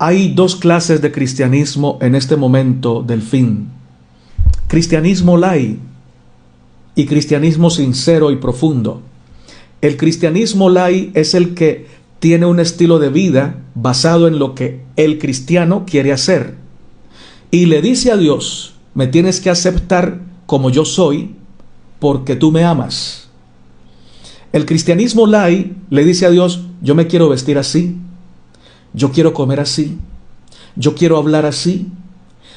Hay dos clases de cristianismo en este momento del fin. Cristianismo light y cristianismo sincero y profundo. El cristianismo light es el que tiene un estilo de vida basado en lo que el cristiano quiere hacer. Y le dice a Dios, me tienes que aceptar como yo soy porque tú me amas. El cristianismo light le dice a Dios, yo me quiero vestir así, yo quiero comer así, yo quiero hablar así,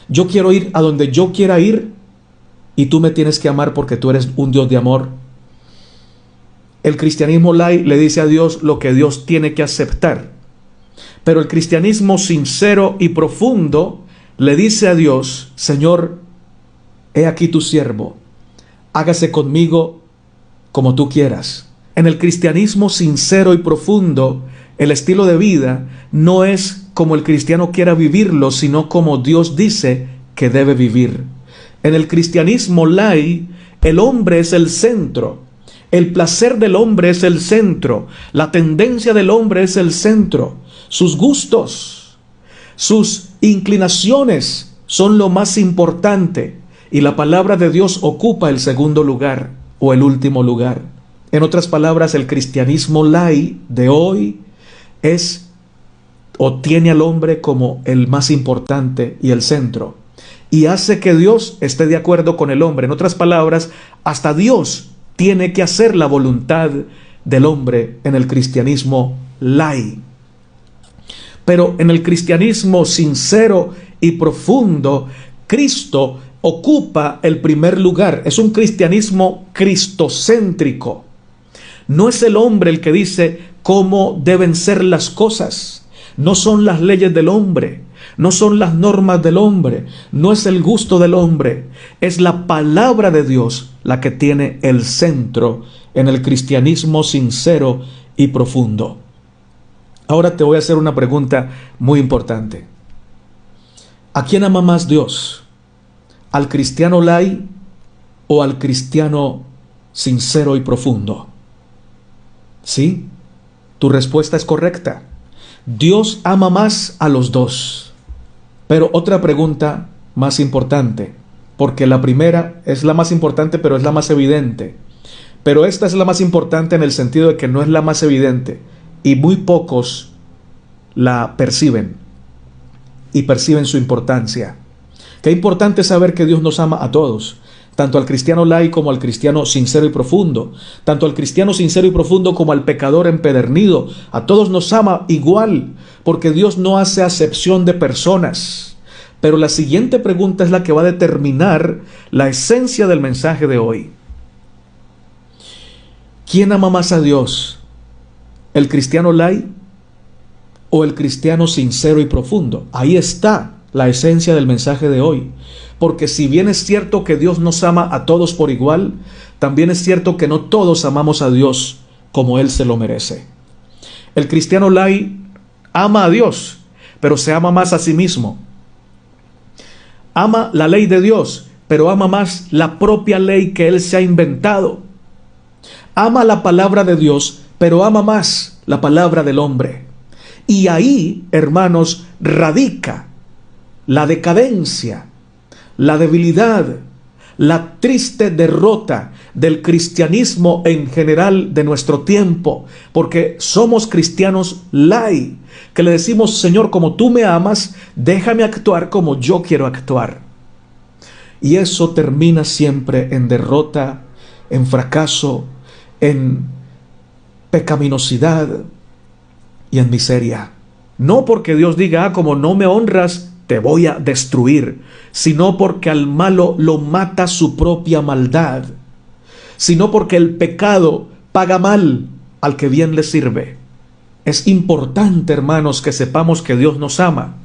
yo quiero ir a donde yo quiera ir y tú me tienes que amar porque tú eres un Dios de amor. El cristianismo light le dice a Dios lo que Dios tiene que aceptar. Pero el cristianismo sincero y profundo le dice a Dios, Señor, he aquí tu siervo, hágase conmigo como tú quieras. En el cristianismo sincero y profundo, el estilo de vida no es como el cristiano quiera vivirlo, sino como Dios dice que debe vivir. En el cristianismo light, el hombre es el centro. El placer del hombre es el centro. La tendencia del hombre es el centro. Sus gustos, sus inclinaciones son lo más importante. Y la palabra de Dios ocupa el segundo lugar o el último lugar. En otras palabras, el cristianismo light de hoy es o tiene al hombre como el más importante y el centro. Y hace que Dios esté de acuerdo con el hombre. En otras palabras, hasta Dios tiene que hacer la voluntad del hombre en el cristianismo light. Pero en el cristianismo sincero y profundo, Cristo ocupa el primer lugar. Es un cristianismo cristocéntrico. No es el hombre el que dice cómo deben ser las cosas. No son las leyes del hombre. No son las normas del hombre. No es el gusto del hombre. Es la palabra de Dios la que tiene el centro en el cristianismo sincero y profundo. Ahora te voy a hacer una pregunta muy importante. ¿A quién ama más Dios? ¿Al cristiano light o al cristiano sincero y profundo? ¿Sí? Tu respuesta es correcta. Dios ama más a los dos. Pero otra pregunta más importante, porque la primera es la más importante, pero es la más evidente. Pero esta es la más importante en el sentido de que no es la más evidente y muy pocos la perciben y perciben su importancia. Qué importante es saber que Dios nos ama a todos, tanto al cristiano light como al cristiano sincero y profundo, tanto al cristiano sincero y profundo como al pecador empedernido. A todos nos ama igual, porque Dios no hace acepción de personas. Pero la siguiente pregunta es la que va a determinar la esencia del mensaje de hoy. ¿Quién ama más a Dios? ¿El cristiano light o el cristiano sincero y profundo? Ahí está la esencia del mensaje de hoy. Porque si bien es cierto que Dios nos ama a todos por igual, también es cierto que no todos amamos a Dios como Él se lo merece. El cristiano light ama a Dios, pero se ama más a sí mismo. Ama la ley de Dios, pero ama más la propia ley que Él se ha inventado. Ama la palabra de Dios, pero ama más la palabra del hombre. Y ahí, hermanos, radica la decadencia, la debilidad, la triste derrota del cristianismo en general de nuestro tiempo, porque somos cristianos light, que le decimos, Señor, como tú me amas, déjame actuar como yo quiero actuar. Y eso termina siempre en derrota, en fracaso, en pecaminosidad y en miseria. No porque Dios diga, como no me honras, te voy a destruir, sino porque al malo lo mata su propia maldad, sino porque el pecado paga mal al que bien le sirve. Es importante, hermanos, que sepamos que Dios nos ama,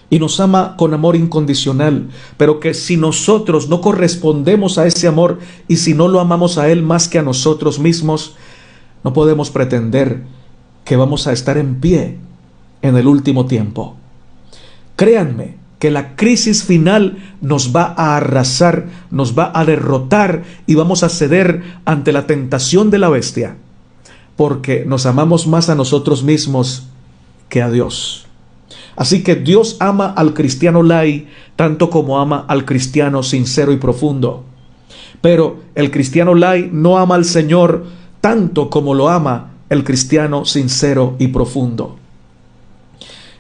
y nos ama con amor incondicional, pero que si nosotros no correspondemos a ese amor, y si no lo amamos a Él más que a nosotros mismos, no podemos pretender que vamos a estar en pie en el último tiempo. Créanme que la crisis final nos va a arrasar, nos va a derrotar y vamos a ceder ante la tentación de la bestia, porque nos amamos más a nosotros mismos que a Dios. Así que Dios ama al cristiano lai tanto como ama al cristiano sincero y profundo. Pero el cristiano lai no ama al Señor tanto como lo ama el cristiano sincero y profundo.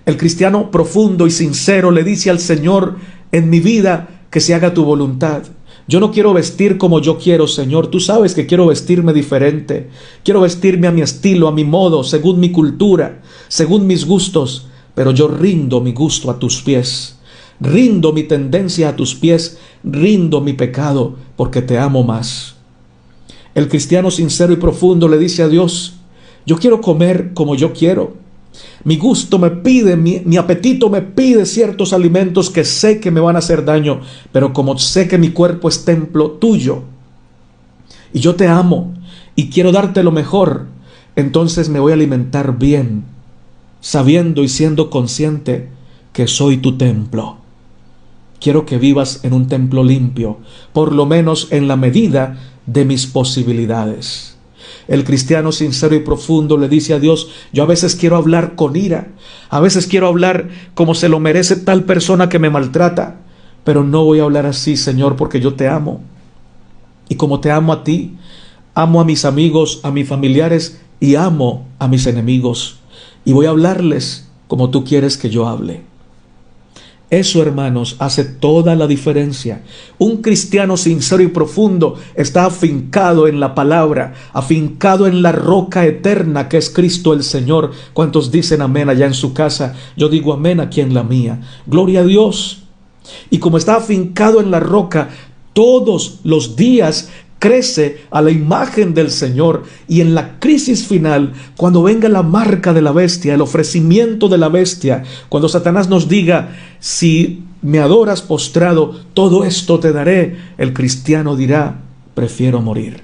El cristiano profundo y sincero le dice al Señor: en mi vida que se haga tu voluntad. Yo no quiero vestir como yo quiero, Señor. Tú sabes que quiero vestirme diferente. Quiero vestirme a mi estilo, a mi modo, según mi cultura, según mis gustos. Pero yo rindo mi gusto a tus pies. Rindo mi tendencia a tus pies. Rindo mi pecado porque te amo más. El cristiano sincero y profundo le dice a Dios: yo quiero comer como yo quiero. Mi gusto me pide, mi apetito me pide ciertos alimentos que sé que me van a hacer daño, pero como sé que mi cuerpo es templo tuyo y yo te amo y quiero darte lo mejor, entonces me voy a alimentar bien, sabiendo y siendo consciente que soy tu templo. Quiero que vivas en un templo limpio, por lo menos en la medida de mis posibilidades. El cristiano sincero y profundo le dice a Dios: yo a veces quiero hablar con ira, a veces quiero hablar como se lo merece tal persona que me maltrata, pero no voy a hablar así, Señor, porque yo te amo. Y como te amo a ti, amo a mis amigos, a mis familiares y amo a mis enemigos. Y voy a hablarles como tú quieres que yo hable. Eso, hermanos, hace toda la diferencia. Un cristiano sincero y profundo está afincado en la palabra, afincado en la roca eterna que es Cristo el Señor. ¿Cuántos dicen amén allá en su casa? Yo digo amén aquí en la mía. Gloria a Dios. Y como está afincado en la roca, todos los días crece a la imagen del Señor, y en la crisis final, cuando venga la marca de la bestia, el ofrecimiento de la bestia, cuando Satanás nos diga: si me adoras postrado, todo esto te daré, el cristiano dirá: prefiero morir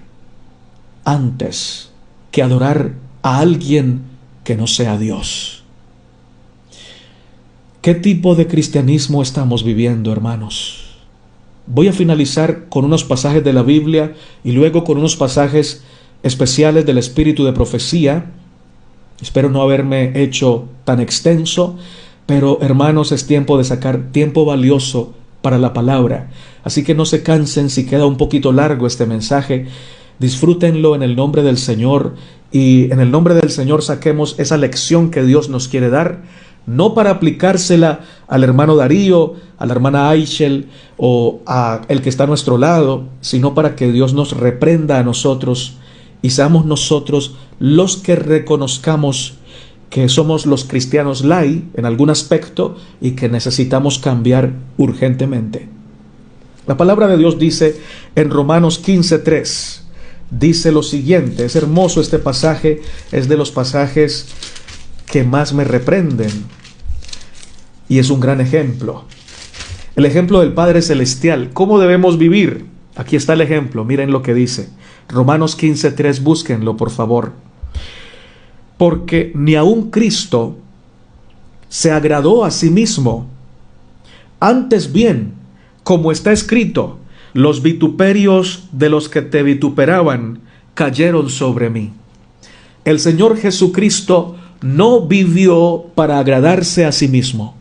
antes que adorar a alguien que no sea Dios. ¿Qué tipo de cristianismo estamos viviendo, hermanos? Voy a finalizar con unos pasajes de la Biblia y luego con unos pasajes especiales del espíritu de profecía. Espero no haberme hecho tan extenso, pero hermanos, es tiempo de sacar tiempo valioso para la palabra. Así que no se cansen si queda un poquito largo este mensaje. Disfrútenlo en el nombre del Señor, y en el nombre del Señor saquemos esa lección que Dios nos quiere dar. No para aplicársela al hermano Darío, a la hermana Aichel o a el que está a nuestro lado, sino para que Dios nos reprenda a nosotros y seamos nosotros los que reconozcamos que somos los cristianos lai en algún aspecto y que necesitamos cambiar urgentemente. La palabra de Dios dice en Romanos 15:3, dice lo siguiente. Es hermoso este pasaje, es de los pasajes que más me reprenden y es un gran ejemplo. El ejemplo del Padre Celestial. ¿Cómo debemos vivir? Aquí está el ejemplo, miren lo que dice Romanos 15:3, búsquenlo por favor. Porque ni aun Cristo se agradó a sí mismo, antes bien, como está escrito: los vituperios de los que te vituperaban cayeron sobre mí. El Señor Jesucristo no vivió para agradarse a sí mismo.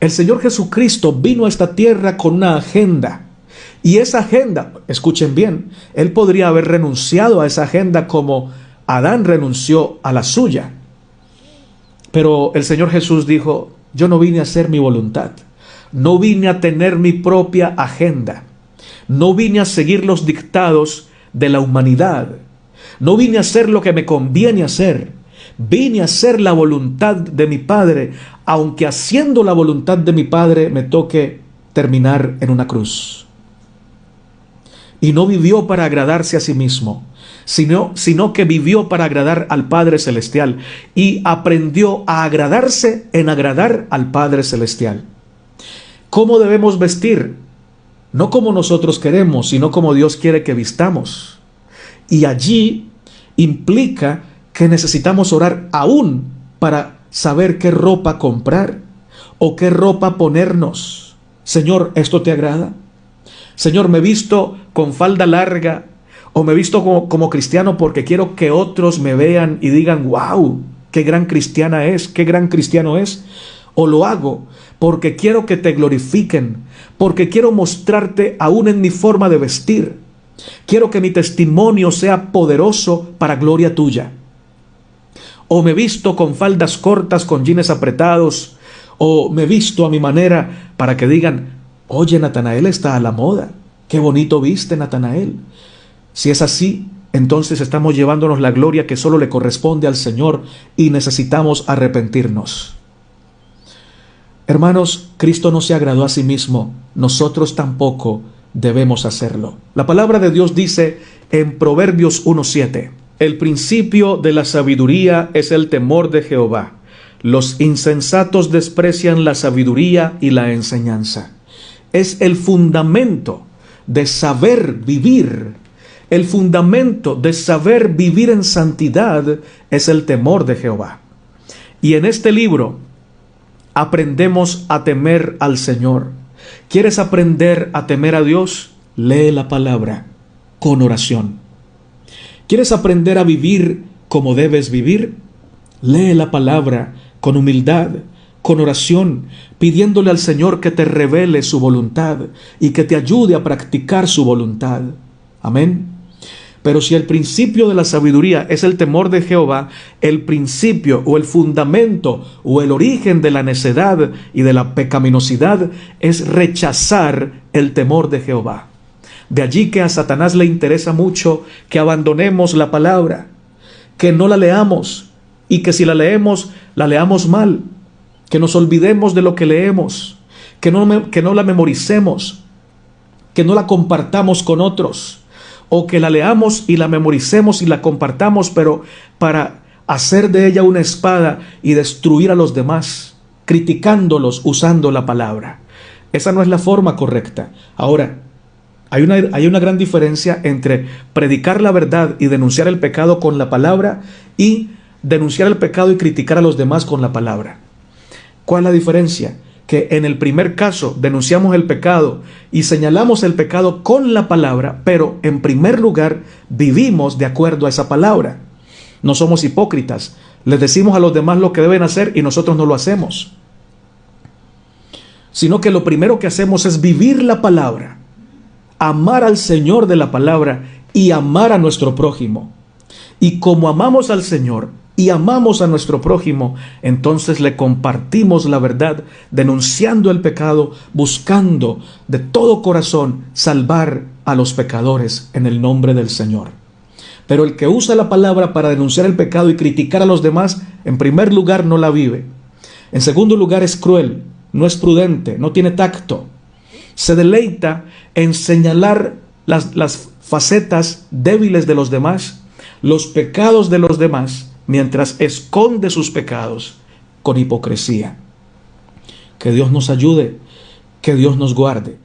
El Señor Jesucristo vino a esta tierra con una agenda. Y esa agenda, escuchen bien, Él podría haber renunciado a esa agenda como Adán renunció a la suya. Pero el Señor Jesús dijo: yo no vine a hacer mi voluntad. No vine a tener mi propia agenda. No vine a seguir los dictados de la humanidad. No vine a hacer lo que me conviene hacer. Vine a hacer la voluntad de mi Padre, aunque haciendo la voluntad de mi Padre me toque terminar en una cruz. Y no vivió para agradarse a sí mismo, sino que vivió para agradar al Padre Celestial, y aprendió a agradarse en agradar al Padre Celestial. ¿Cómo debemos vestir? No como nosotros queremos, sino como Dios quiere que vistamos. Y allí implica que necesitamos orar aún para saber qué ropa comprar o qué ropa ponernos. Señor, ¿esto te agrada? Señor, me visto con falda larga o me visto como cristiano porque quiero que otros me vean y digan: wow, qué gran cristiana es, qué gran cristiano es. o lo hago porque quiero que te glorifiquen, porque quiero mostrarte aún en mi forma de vestir. Quiero que mi testimonio sea poderoso para gloria tuya. O me visto con faldas cortas, con jeans apretados, o me visto a mi manera para que digan, oye, Natanael está a la moda. Qué bonito viste, Natanael. Si es así, entonces estamos llevándonos la gloria que solo le corresponde al Señor y necesitamos arrepentirnos. Hermanos, Cristo no se agradó a sí mismo, nosotros tampoco debemos hacerlo. La palabra de Dios dice en Proverbios 1:7, el principio de la sabiduría es el temor de Jehová. Los insensatos desprecian la sabiduría y la enseñanza. Es el fundamento de saber vivir. El fundamento de saber vivir en santidad es el temor de Jehová. Y en este libro aprendemos a temer al Señor. ¿Quieres aprender a temer a Dios? Lee la palabra con oración. ¿Quieres aprender a vivir como debes vivir? Lee la palabra con humildad, con oración, pidiéndole al Señor que te revele su voluntad y que te ayude a practicar su voluntad. Amén. Pero si el principio de la sabiduría es el temor de Jehová, el principio o el fundamento o el origen de la necedad y de la pecaminosidad es rechazar el temor de Jehová. De allí que a Satanás le interesa mucho que abandonemos la palabra, que no la leamos y que si la leamos mal, que nos olvidemos de lo que leemos, que no la memoricemos, que no la compartamos con otros, o que la leamos y la memoricemos y la compartamos, pero para hacer de ella una espada y destruir a los demás, criticándolos usando la palabra. Esa no es la forma correcta. Ahora, hay una gran diferencia entre predicar la verdad y denunciar el pecado con la palabra y denunciar el pecado y criticar a los demás con la palabra. ¿Cuál es la diferencia? Que en el primer caso denunciamos el pecado y señalamos el pecado con la palabra, pero en primer lugar vivimos de acuerdo a esa palabra. No somos hipócritas. Les decimos a los demás lo que deben hacer y nosotros no lo hacemos. Sino que lo primero que hacemos es vivir la palabra, amar al Señor de la palabra y amar a nuestro prójimo. Y como amamos al Señor y amamos a nuestro prójimo, entonces le compartimos la verdad, denunciando el pecado, buscando de todo corazón salvar a los pecadores en el nombre del Señor. Pero el que usa la palabra para denunciar el pecado y criticar a los demás, en primer lugar no la vive. En segundo lugar es cruel, no es prudente, no tiene tacto. Se deleita en señalar las facetas débiles de los demás, los pecados de los demás, mientras esconde sus pecados con hipocresía. Que Dios nos ayude, que Dios nos guarde.